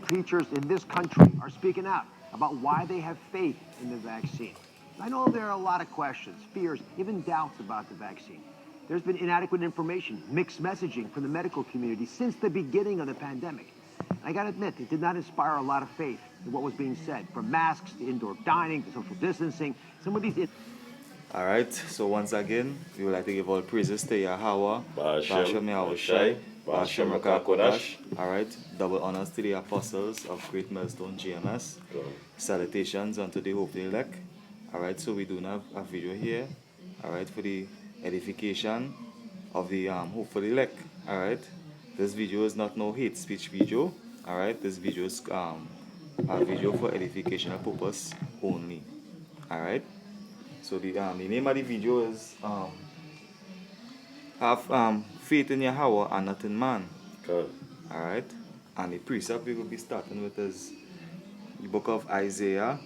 preachers in this country are speaking out about why they have faith in the vaccine. I know there are a lot of questions, fears, even doubts about the vaccine. There's been inadequate information, mixed messaging from the medical community since the beginning of the pandemic. I gotta admit, it did not inspire a lot of faith in what was being said, from masks to indoor dining to social distancing. Some of these... All right, so once again, we would like to give all praises to Yahawah, Bashem, yahawashi, Bashem Kodash. All right, double honors to the apostles of Great Millstone GMS. Salutations unto the hopeful elect. All right, so we do have a video here, all right, for the edification of the hopeful elect. All right, this video is not no hate speech video. All right, this video is a video for educational purpose only. All right. So the name of the video is have faith in Yahawah and not in man. Good. Alright. And the precept we will be starting with is the book of Isaiah,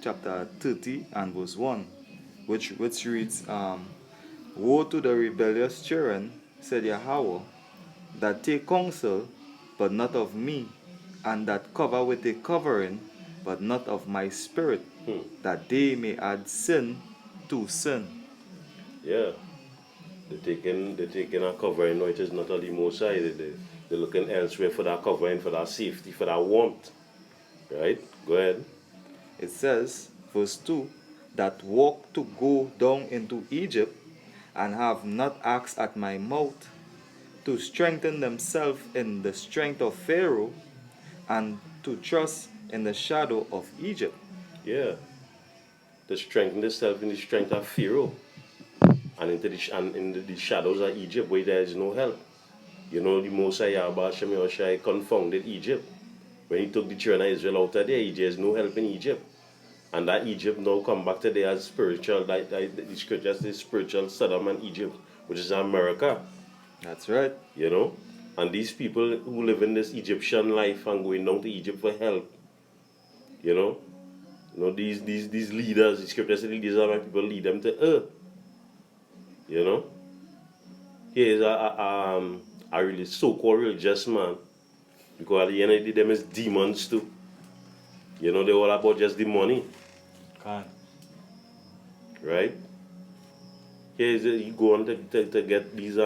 chapter 30 and verse 1, which reads, Woe to the rebellious children, said Yahawah, that take counsel, but not of me, and that cover with a covering, but not of my spirit, that they may add sin to sin. Yeah. They're taking a covering, no, it is not only Most High. They're looking elsewhere for that covering, for that safety, for that warmth. Right? Go ahead. It says, verse 2, that walk to go down into Egypt, and have not asked at my mouth, to strengthen themselves in the strength of Pharaoh, and to trust in the shadow of Egypt. Yeah. To strengthen themselves in the strength of Pharaoh, and in the shadows of Egypt, where there is no help. You know, the Most High yahawashi confounded Egypt. When he took the children of Israel out of there, there is no help in Egypt. And that Egypt now come back today as spiritual, the scripture says spiritual Sodom and Egypt, which is America. That's right. You know? And these people who live in this Egyptian life and going down to Egypt for help, you know? You know, these leaders, the scripture says these are my people, lead them to earth. You know? Here is a really so-called religious man. Because at the end of the day, them is demons too. You know, they're all about just the money. Can. Right? Here is you go on to get these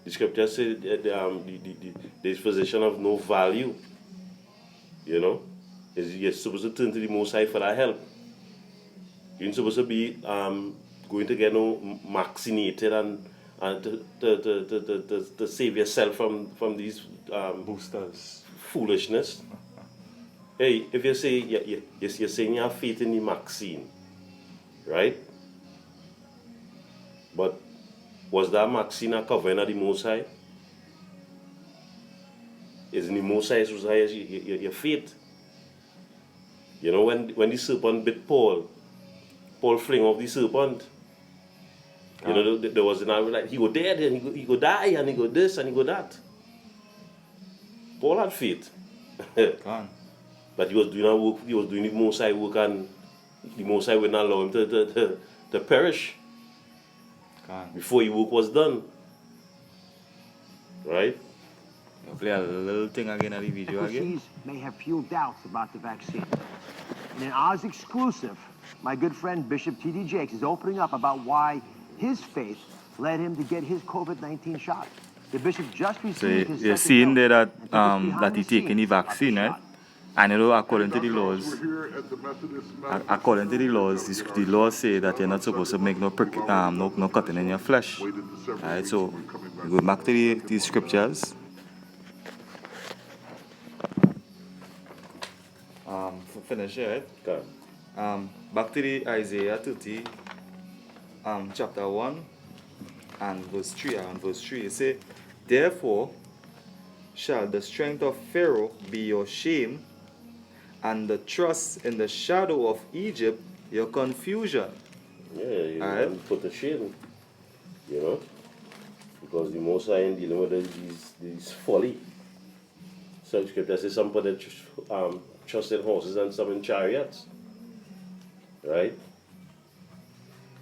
the scripture says this position of no value. You know? You're supposed to turn to the Most High for that help. You're not supposed to be going to get no vaccinated and to save yourself from these Boosters. foolishness. Hey, if you say you're saying you have faith in the vaccine, right? But was that vaccine a covering of the Most High? Isn't the Most High as high as your faith? You know, when the serpent bit Paul fling off the serpent. You know, there was an argument like he go dead and he go die and he go this and he go that. Paul had faith. But he was doing a work, he was doing the Most High work, and the Most High would not allow him to perish before his work was done. Right? I'll play a little thing again at the video again. May have fueled doubts about the vaccine. In an Oz exclusive, my good friend Bishop T.D. Jakes is opening up about why his faith led him to get his COVID-19 shot. The bishop just received his you're seeing there that he taking the vaccine, right? And you know, according to the laws, the laws say that you're not supposed to make no cutting in your flesh. Alright, so we go back to the scriptures. Finish it, right? Okay. Back to the Isaiah 30, chapter 1 and verse 3. It says, Therefore shall the strength of Pharaoh be your shame, and the trust in the shadow of Egypt your confusion. Yeah, you want to put to shame, you know, because the Most High in dealing with these folly. Some scripture says some put trust in horses and some in chariots, right?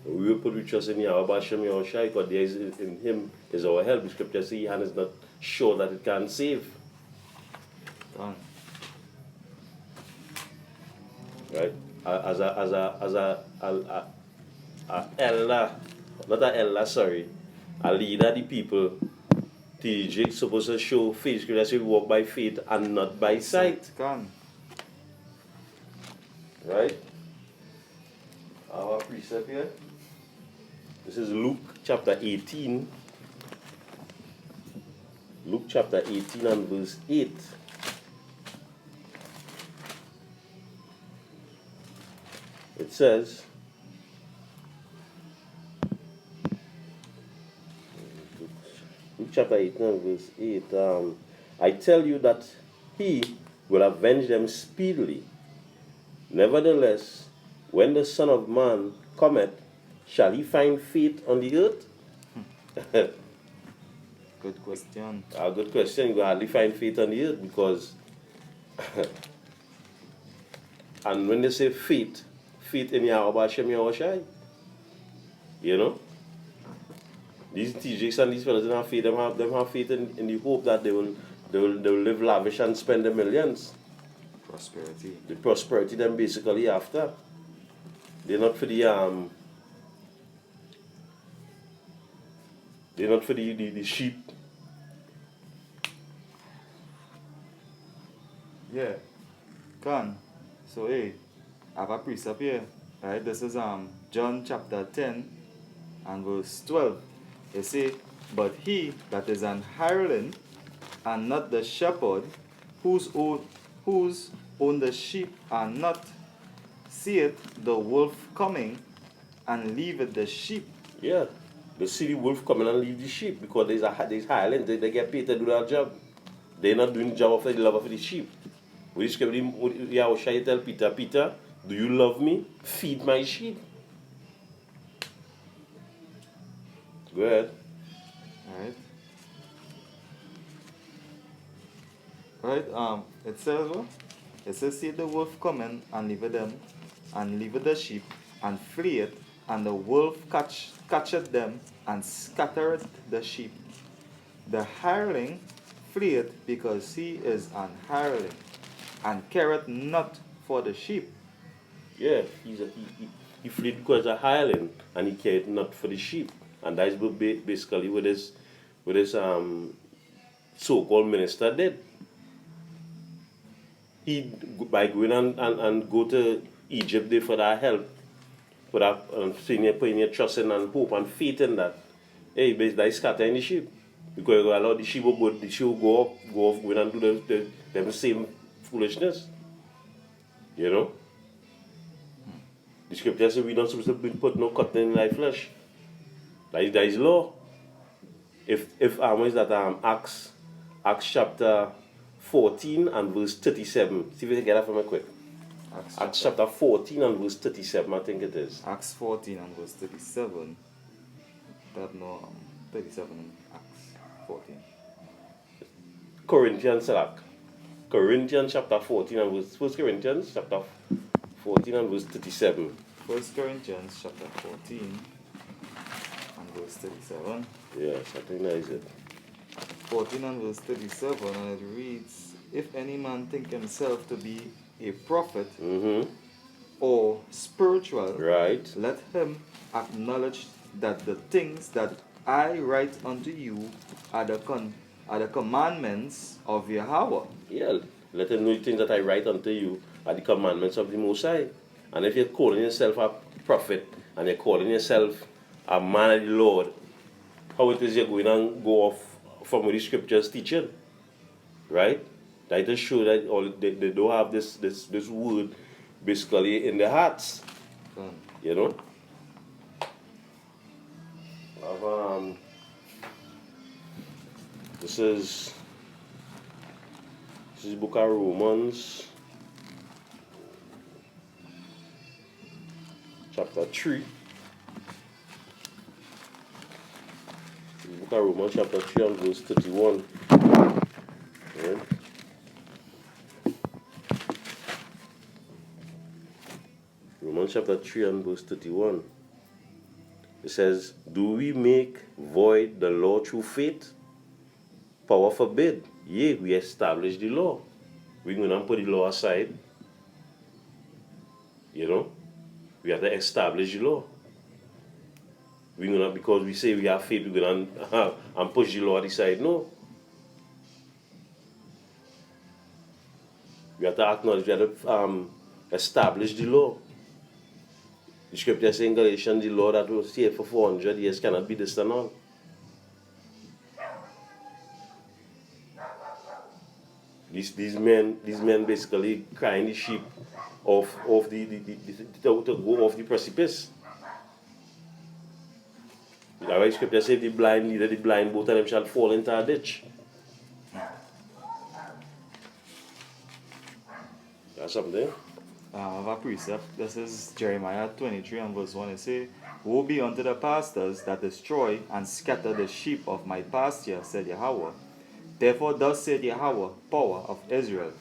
We will put we trust in yahawashi, because there is in Him is our help. The scripture says He is not sure that it can save. right? A elder, not an elder, sorry, a leader of the people, TJ supposed to show faith. Scripture says we walk by faith and not by sight, Can. right? Our precept here. This is Luke chapter 18. Luke chapter 18 and verse 8. It says, Luke chapter 18 and verse 8, I tell you that he will avenge them speedily. Nevertheless, when the Son of Man cometh, shall he find faith on the earth? Good question. A good question. You will hardly find faith on the earth because, and when they say faith in yahawah, yahawashi, you know, these TJs and these fellows don't have faith. Them have faith in the hope that they will live lavish and spend the millions. Prosperity. The prosperity them basically after. They're not for the They're not for the sheep. Yeah. Can. So hey, I have a precept here. Right? This is John chapter 10 and verse 12. They say, but he that is an hireling and not the shepherd, whose own the sheep are not, seeth the wolf coming and leaveth the sheep. Yeah. They see the wolf coming and leave the sheep because there's hireling. They get paid to do that job. They're not doing the job of the love of the sheep. When Yahawashi tell Peter, Peter, do you love me? Feed my sheep. Go ahead. Right. It says what? It says, see the wolf coming and leaveth them, and leaveth the sheep, and fleeth, and the wolf catcheth them, and scattereth the sheep. The hireling fleeth because he is an hireling, and careth not for the sheep. Yeah, he fled because of hireling, and he cared not for the sheep. And that's basically what his so-called minister did. He, by going and go to Egypt there for that help, for that putting your trust in and hope and faith in that, hey, they scattering the sheep. Because a lot of the sheep will go off, go and do the same foolishness. You know? The scripture says we're not supposed to put no cotton in thy flesh. That is law. If is that Acts chapter 14 and verse 37. See if you can get that from me quick. Acts chapter 14 and verse 37, I think it is. Acts 14 and verse 37. That no 37 in Acts 14. Corinthians chapter 14 and verse 1 Corinthians chapter 14 and verse 37. 1 Corinthians chapter 14 and verse 37. Yes, I think that is it. 14 and verse 37, and it reads, if any man think himself to be a prophet or spiritual, right, let him acknowledge that the things that I write unto you are the commandments of Yahawah. Yeah, let him know the things that I write unto you are the commandments of the Most High. And if you're calling yourself a prophet and you're calling yourself a man of the Lord, how it is you're going and go off from what the scriptures teaching, right? That just show that they don't have this word basically in their hearts, you know. This is book of Romans, chapter 3. Book of Romans chapter 3 and verse 31. Right? Romans chapter 3 and verse 31. It says, do we make void the law through faith? Power forbid. Yea, we establish the law. We're going to put the law aside. You know, we have to establish the law. We're gonna, because we say we have faith, we're gonna and push the law aside. No. We have to acknowledge, we have to establish the law. The scripture says in Galatians, the law that was here for 400 years cannot be disannul. These men basically crying the sheep off to go off the precipice. That's why scripture says the blind leader, the blind, both of them shall fall into a ditch. That's something. I have a precept. This is Jeremiah 23 and verse 1. It says, Woe be unto the pastors that destroy and scatter the sheep of my pasture, said Yahawah. Therefore thus said Yahawah, power of Israel,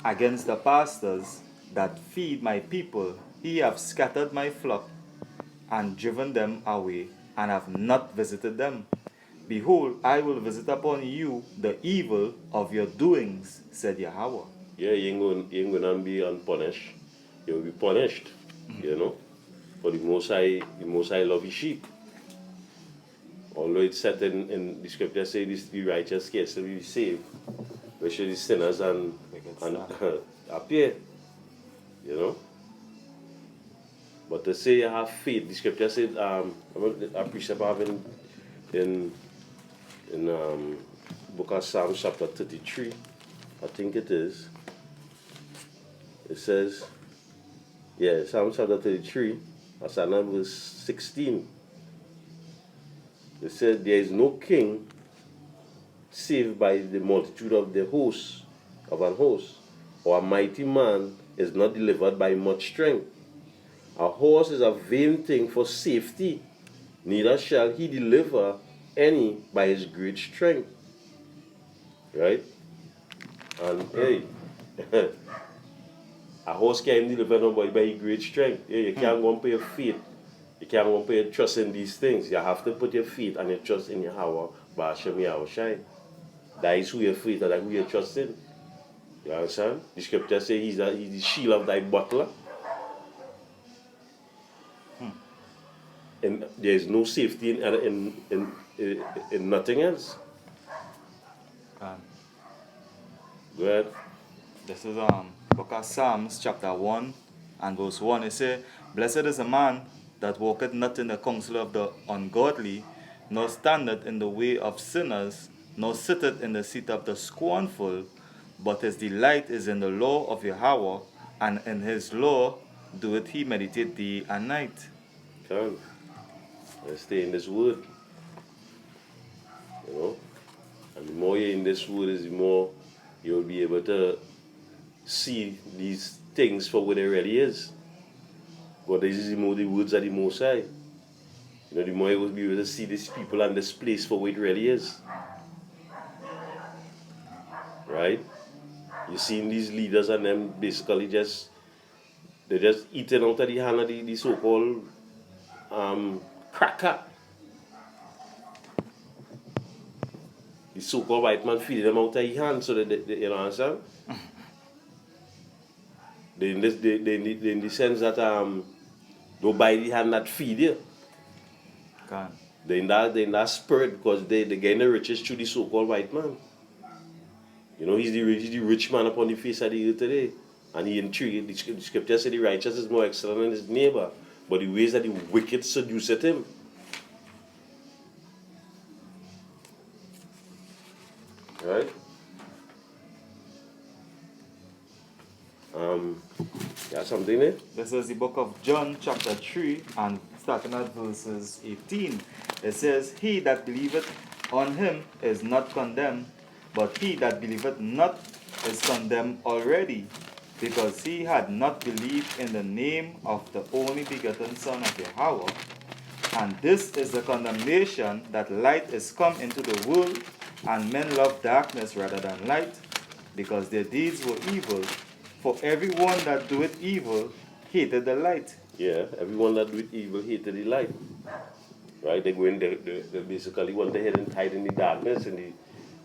against the pastors that feed my people, he have scattered my flock and driven them away, and have not visited them. Behold, I will visit upon you the evil of your doings, said Yahawah. Yeah, you ain't gonna be unpunished. You'll be punished, you know. For the Most High love his sheep. Although it's said in the scripture say this, the righteous scarcely will be saved, where should the sinners and appear, you know. But to say you have faith, the scripture said, a precept I have in book of Psalms chapter 33, I think it is. It says, Psalms chapter 33, that's verse 16. It says, there is no king saved by the multitude of the hosts, of an host, or a mighty man is not delivered by much strength. A horse is a vain thing for safety, neither shall he deliver any by his great strength. Right? And hey, a horse can't deliver nobody by his great strength. Yeah, you can't go and put your faith. You can't go and put your trust in these things. You have to put your faith and your trust in Yahawah, Ba'ashem yahawashi. That is who your faith and that who your trust in. You understand? The scripture says he's the shield of thy butler. And there is no safety in nothing else. Go ahead. This is book of Psalms chapter 1 and verse 1. It says, Blessed is a man that walketh not in the counsel of the ungodly, nor standeth in the way of sinners, nor sitteth in the seat of the scornful, but his delight is in the law of Yahawah, and in his law doeth he meditate day and night. Come. Let's stay in this word. You know? And the more you're in this word, is the more you'll be able to see these things for what it really is. But this is the more the words of the Most High. You know, the more you will be able to see these people and this place for what it really is. Right? You're seeing these leaders and them basically they're just eating out of the hand of the so-called cracker. The so-called white man feeding them out of his hand, so that they you know understand? They in the sense that don't buy the hand that feed you. They in that spirit because they gain the riches through the so-called white man. You know, he's the rich man upon the face of the earth today. And he intrigued. The scripture says the righteous is more excellent than his neighbor, but the ways that the wicked seduceth him. Right? Got something there? This is the book of John chapter 3 and starting at verses 18. It says, He that believeth on him is not condemned, but he that believeth not is condemned already, because he had not believed in the name of the only begotten Son of Yahawah. And this is the condemnation, that light is come into the world, and men love darkness rather than light, because their deeds were evil. For everyone that doeth evil hated the light. Yeah, everyone that doeth evil hated the light. Right? They go in, they basically want to head and hide in the darkness, in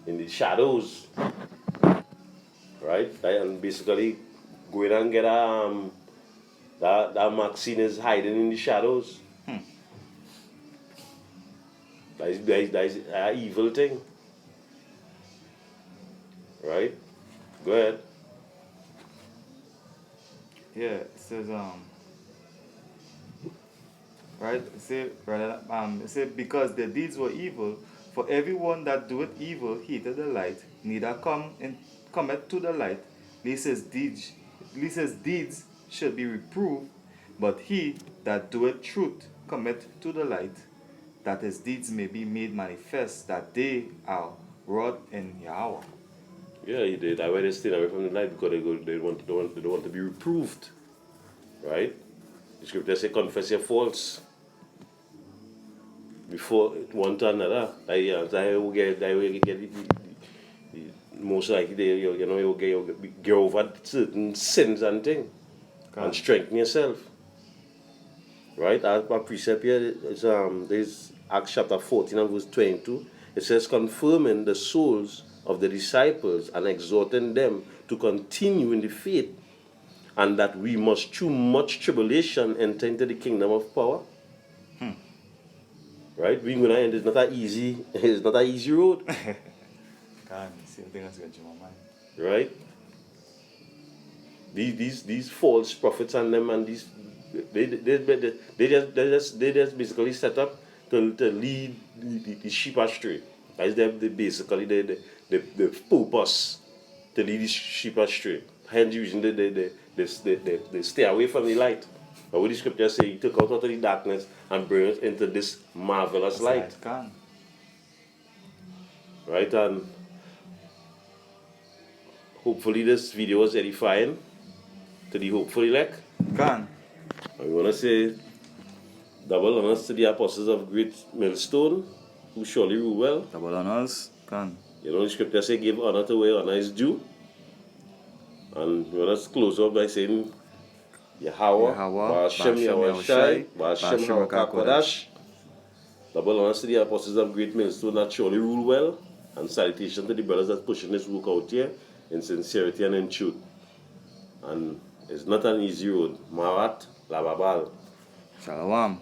the shadows. Right? And basically go in and get That Maxine is hiding in the shadows. That is an evil thing. Right? Go ahead. Yeah, it says right? It say because their deeds were evil, for everyone that doeth evil hated the light, neither cometh to the light, lest his deeds should be reproved, but he that doeth truth cometh to the light, that his deeds may be made manifest, that they are wrought in Yahawah. Yeah, he did. I why they stay away from the light because they don't want to be reproved. Right? The scripture says confess your faults before one to another. I will get most likely you will get over certain sins and things and strengthen yourself. Right? Our precept here is there's Acts chapter 14 and verse 22. It says confirming the souls of the disciples and exhorting them to continue in the faith, and that we must through much tribulation enter into the kingdom of power. Right? Being going to end is not an easy road. God, same thing that's going to my mind. Right? These false prophets and them and these they just basically set up to lead the sheep astray. That's basically the purpose to lead the sheep astray. Hence using they stay away from the light. But what the scripture say, he took out of the darkness and bring it into this marvelous light. Right? And hopefully this video was edifying to the hopeful elect. Can. I want to say double honors to the apostles of Great Millstone, who surely rule well. Double honors. Can. You know, the scripture say give honor to where honor is due. And we want to close up by saying Yahawah, Ba'ashem yahawashi, Ba'ashem HaKadosh. Double honors to the apostles of Great Millstone that surely rule well. And salutation to the brothers that's pushing this work out here in sincerity and in truth. And it's not an easy road. Marat, Lababal. Shalom.